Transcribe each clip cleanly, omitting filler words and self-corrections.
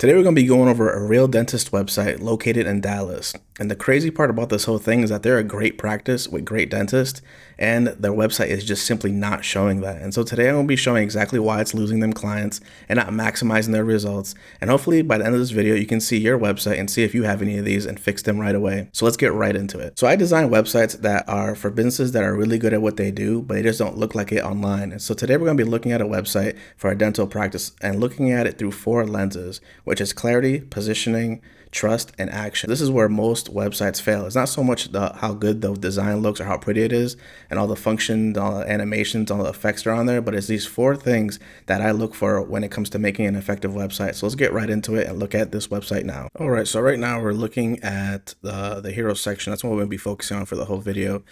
Today we're going to be going over a real dentist website located in Dallas. And the crazy part about this whole thing is that they're a great practice with great dentists, and their website is just simply not showing that. And so today I'm going to be showing exactly why it's losing them clients and not maximizing their results. And hopefully by the end of this video, you can see your website and see if you have any of these and fix them right away. So let's get right into it. So I design websites that are for businesses that are really good at what they do, but they just don't look like it online. And so today we're going to be looking at a website for a dental practice and looking at it through 4 lenses, which is clarity, positioning, trust, and action. This is where most websites fail. It's not so much how good the design looks or how pretty it is and all the functions, all the animations, all the effects are on there, but it's these 4 things that I look for when it comes to making an effective website. So let's get right into it and look at this website now. All right, so right now we're looking at the hero section. That's what we're going to be focusing on for the whole video.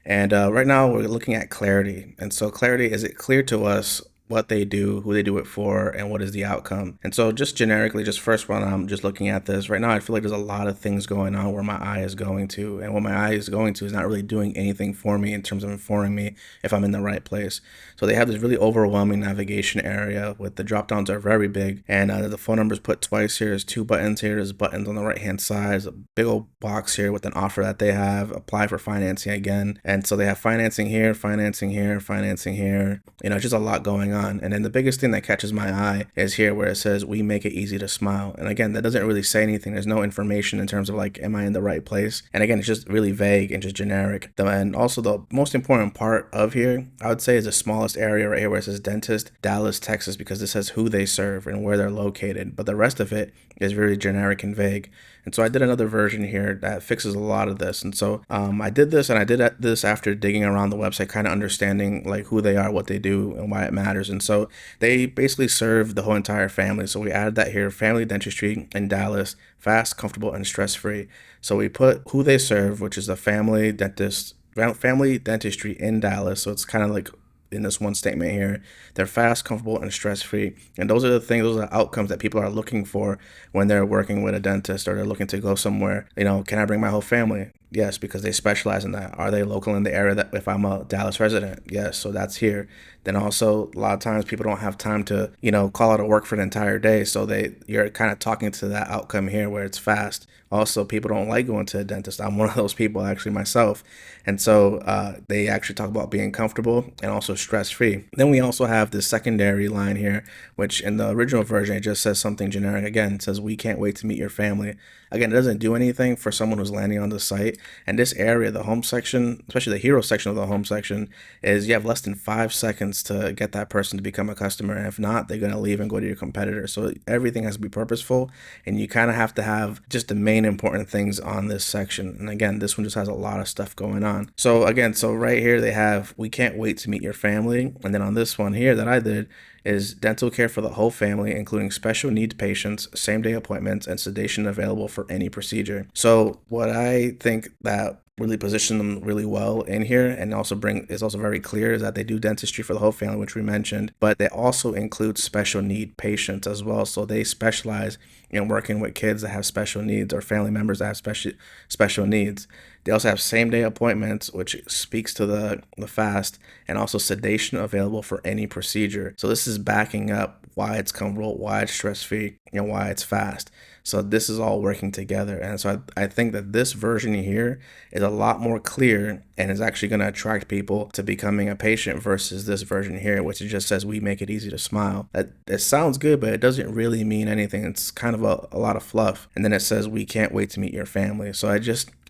And right now we're looking at clarity. And so clarity, is it clear to us what they do, who they do it for, and what is the outcome? And so just generically, just first when I'm just looking at this, right now I feel like there's a lot of things going on where my eye is going to, and what my eye is going to is not really doing anything for me in terms of informing me if I'm in the right place. So they have this really overwhelming navigation area with the drop downs are very big, and the phone number is put twice here. There's 2 buttons here. There's buttons on the right hand side. There's a big old box here with an offer that they have, apply for financing again. And so they have financing here, financing here, financing here. You know, just a lot going on. And then the biggest thing that catches my eye is here where it says, we make it easy to smile. And again, that doesn't really say anything. There's no information in terms of like, am I in the right place? And again, it's just really vague and just generic. And also the most important part of here, I would say, is the smallest area right here where it says dentist, Dallas, Texas, because this says who they serve and where they're located. But the rest of it is really generic and vague. And so I did another version here that fixes a lot of this. And so I did this, and I did this after digging around the website, kind of understanding like who they are, what they do, and why it matters. And so they basically serve the whole entire family. So we added that here, family dentistry in Dallas, fast, comfortable, and stress-free. So we put who they serve, which is the family dentistry in Dallas. So it's kind of like in this one statement here, they're fast, comfortable, and stress-free. And those are the things, those are the outcomes that people are looking for when they're working with a dentist or they're looking to go somewhere. You know, can I bring my whole family? Yes, because they specialize in that. Are they local in the area that if I'm a Dallas resident? Yes, so that's here. Then also a lot of times people don't have time to, you know, call out of work for an entire day. So you're kind of talking to that outcome here where it's fast. Also, people don't like going to a dentist. I'm one of those people, actually, myself. And so they actually talk about being comfortable and also stress-free. Then we also have this secondary line here, which in the original version, it just says something generic. Again, it says, we can't wait to meet your family. Again, it doesn't do anything for someone who's landing on the site. And this area, the home section, especially the hero section of the home section, is you have less than 5 seconds to get that person to become a customer. And if not, they're going to leave and go to your competitor. So everything has to be purposeful, and you kind of have to have just the main important things on this section. And again, this one just has a lot of stuff going on. So again, so right here they have, we can't wait to meet your family. And then on this one here that I did is dental care for the whole family, including special needs patients, same-day appointments, and sedation available for any procedure. So what I think that really position them really well in here and also is also very clear is that they do dentistry for the whole family, which we mentioned, but they also include special need patients as well. So they specialize in working with kids that have special needs or family members that have special needs. They also have same-day appointments, which speaks to the fast, and also sedation available for any procedure. So this is backing up why it's comfortable, why it's stress-free, and why it's fast. So this is all working together. And so I think that this version here is a lot more clear and is actually going to attract people to becoming a patient versus this version here, which it just says, we make it easy to smile. That it sounds good, but it doesn't really mean anything. It's kind of a lot of fluff. And then it says, we can't wait to meet your family. So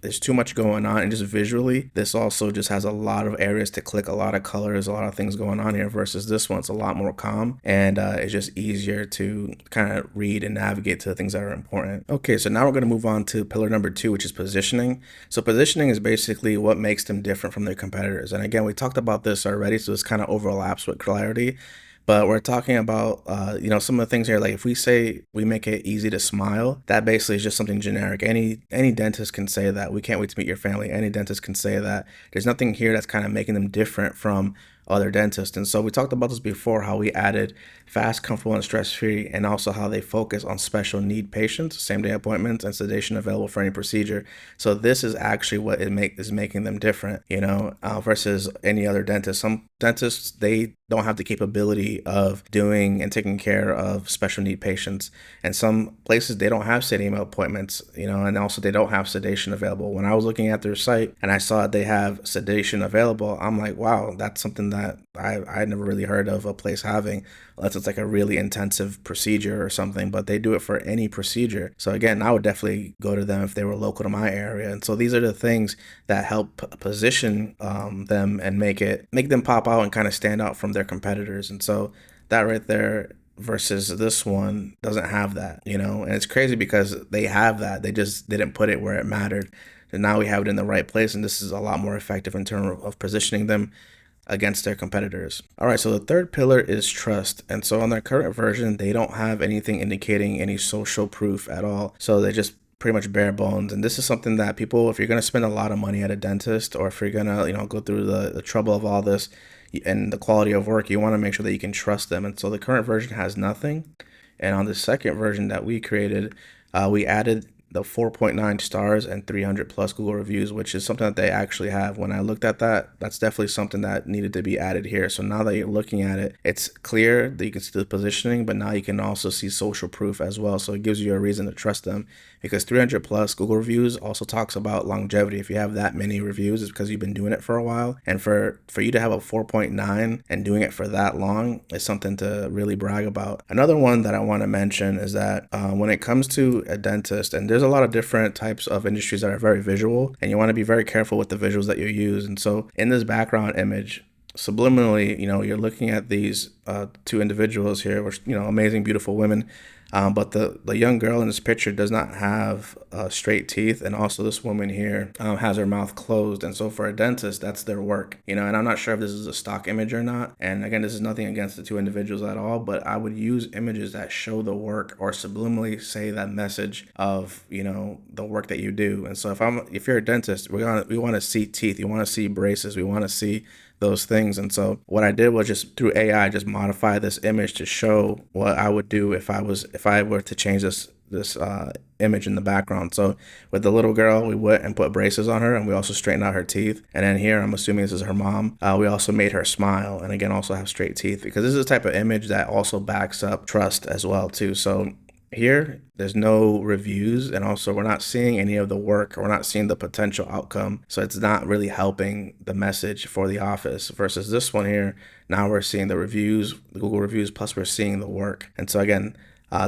there's too much going on, and just visually, this also just has a lot of areas to click, a lot of colors, a lot of things going on here versus this one. It's a lot more calm, and it's just easier to kind of read and navigate to the things that are important. Okay, so now we're going to move on to pillar number 2, which is positioning. So positioning is basically what makes them different from their competitors. And again, we talked about this already, so this kind of overlaps with clarity. But we're talking about, some of the things here, like if we say we make it easy to smile, that basically is just something generic. Any dentist can say that. We can't wait to meet your family. Any dentist can say that. There's nothing here that's kind of making them different from other dentists. And so we talked about this before, how we added fast, comfortable, and stress-free, and also how they focus on special need patients, same-day appointments, and sedation available for any procedure. So this is actually what is making them different, versus any other dentist. Some dentists, they don't have the capability of doing and taking care of special need patients. And some places, they don't have same appointments, and also they don't have sedation available. When I was looking at their site and I saw they have sedation available, I'm like, wow, that's something that I never really heard of a place having, unless it's like a really intensive procedure or something, but they do it for any procedure. So again, I would definitely go to them if they were local to my area. And so these are the things that help position them and make them pop out and kind of stand out from their competitors. And so that right there versus this one doesn't have that, and it's crazy because they have that. They just didn't put it where it mattered. And now we have it in the right place. And this is a lot more effective in terms of positioning them against their competitors. All right, so the third pillar is trust. And so on their current version, they don't have anything indicating any social proof at all. So they just pretty much bare bones. And this is something that people, if you're going to spend a lot of money at a dentist, or if you're going to, go through the trouble of all this and the quality of work, you want to make sure that you can trust them. And so the current version has nothing. And on the second version that we created, we added the 4.9 stars and 300 plus Google reviews, which is something that they actually have. When I looked at that, that's definitely something that needed to be added here. So now that you're looking at it, it's clear that you can see the positioning, but now you can also see social proof as well. So it gives you a reason to trust them, because 300 plus Google reviews also talks about longevity. If you have that many reviews, it's because you've been doing it for a while. And for you to have a 4.9 and doing it for that long is something to really brag about. Another one that I want to mention is that when it comes to a dentist, and there's a lot of different types of industries that are very visual, and you want to be very careful with the visuals that you use. And so in this background image, subliminally, you're looking at these two individuals here, which, amazing, beautiful women. But the young girl in this picture does not have straight teeth. And also this woman here has her mouth closed. And so for a dentist, that's their work, and I'm not sure if this is a stock image or not. And again, this is nothing against the two individuals at all, but I would use images that show the work or subliminally say that message of, the work that you do. And so if you're a dentist, we want to see teeth, we want to see braces, we want to see those things. And so what I did was just through AI, just modify this image to show what I would do if I were to change this image in the background. So with the little girl, we went and put braces on her, and we also straightened out her teeth. And then here, I'm assuming this is her mom. We also made her smile, and again, also have straight teeth, because this is the type of image that also backs up trust as well too. So here, there's no reviews, and also we're not seeing any of the work, or we're not seeing the potential outcome. So it's not really helping the message for the office, versus this one here. Now we're seeing the reviews, the Google reviews, plus we're seeing the work. And so again,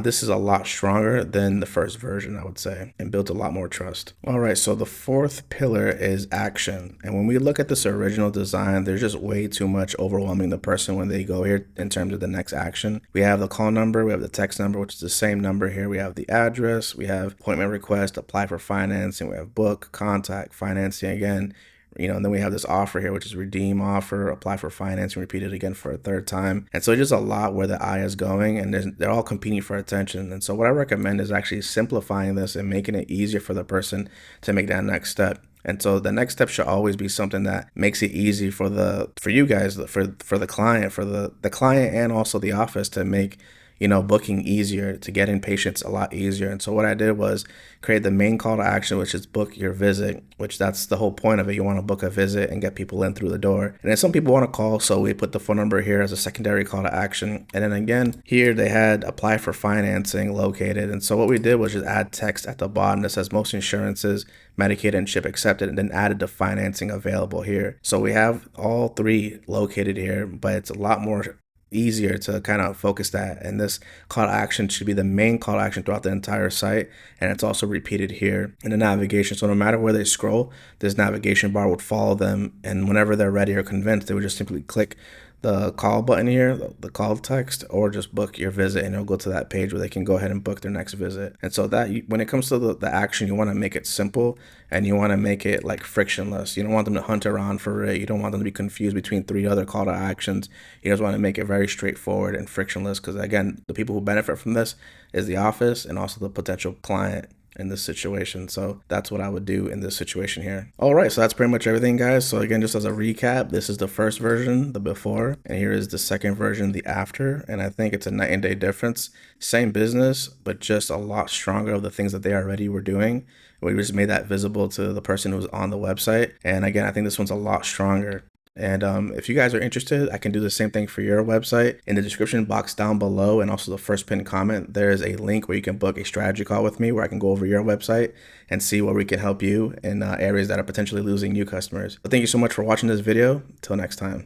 this is a lot stronger than the first version, I would say, and built a lot more trust. All right, so the fourth pillar is action. And when we look at this original design, there's just way too much overwhelming the person when they go here in terms of the next action. We have the call number, we have the text number, which is the same number here. We have the address, we have appointment request, apply for financing, we have book, contact, financing again. And then we have this offer here, which is redeem offer, apply for financing, repeat it again for a third time. And so it's just a lot where the eye is going, and they're all competing for attention. And so what I recommend is actually simplifying this and making it easier for the person to make that next step. And so the next step should always be something that makes it easy for you guys, for the client, for the client, and also the office to make booking easier, to get in patients a lot easier. And so what I did was create the main call to action, which is book your visit, which that's the whole point of it. You want to book a visit and get people in through the door. And then some people want to call, so we put the phone number here as a secondary call to action. And then again, here they had apply for financing located. And so what we did was just add text at the bottom that says most insurances, Medicaid and CHIP accepted, and then added the financing available here. So we have all three located here, but it's a lot more easier to kind of focus that. And this call to action should be the main call to action throughout the entire site. And it's also repeated here in the navigation. So no matter where they scroll, this navigation bar would follow them. And whenever they're ready or convinced, they would just simply click the call button here, the call text, or just book your visit, and it'll go to that page where they can go ahead and book their next visit. And so that when it comes to the action, you want to make it simple, and you want to make it like frictionless. You don't want them to hunt around for it. You don't want them to be confused between 3 other call to actions. You just want to make it very straightforward and frictionless, because again, the people who benefit from this is the office and also the potential client. in this situation. So that's what I would do in this situation here. All right, so that's pretty much everything, guys. So again, just as a recap, this is the first version, the before, and here is the second version, the after. And I think it's a night and day difference. Same business, but just a lot stronger of the things that they already were doing. We just made that visible to the person who's on the website. And again, I think this one's a lot stronger. And if you guys are interested, I can do the same thing for your website. In the description box down below and also the first pinned comment, there is a link where you can book a strategy call with me where I can go over your website and see where we can help you in areas that are potentially losing new customers. But thank you so much for watching this video. Until next time.